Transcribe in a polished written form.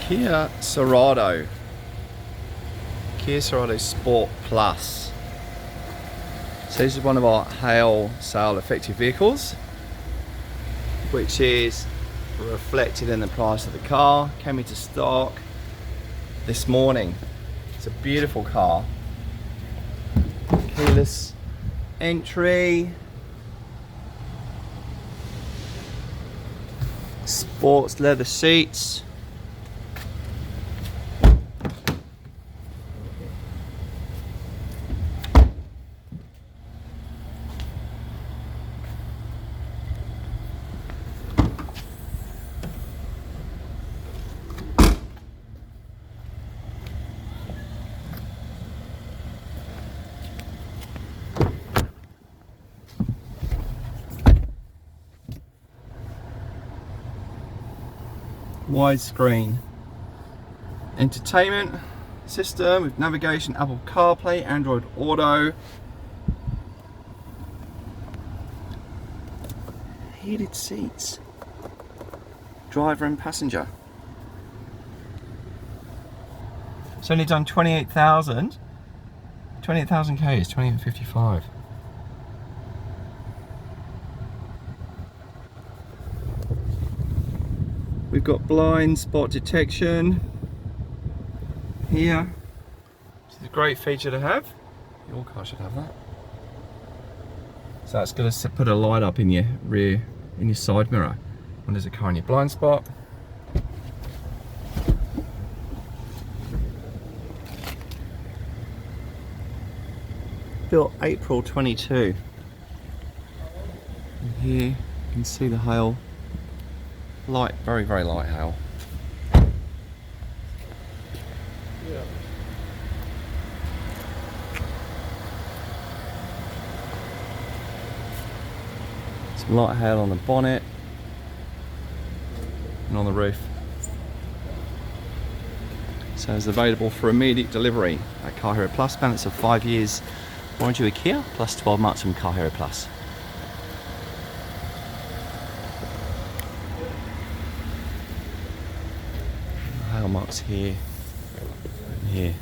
Kia Cerato. Kia Cerato Sport Plus. So this is one of our hail sale effective vehicles, which is reflected in the price of the car. Came into stock this morning. It's a beautiful car. Keyless entry. Sports leather seats. Widescreen entertainment system with navigation, Apple CarPlay, Android Auto, heated seats, driver and passenger. It's only done 28,000 Ks, 2855. We've got blind spot detection here. It's a great feature to have. Your car should have that. So it's going to put a light up in your rear, in your side mirror when there's a car in your blind spot. Built April 22. And here you can see the hail. Light, very, very light hail. Yeah. Some light hail on the bonnet and on the roof. So it's available for immediate delivery at Car Hero Plus. Balance of 5 years warranty with Kia plus 12 months from Car Hero Plus. Hail marks here and here.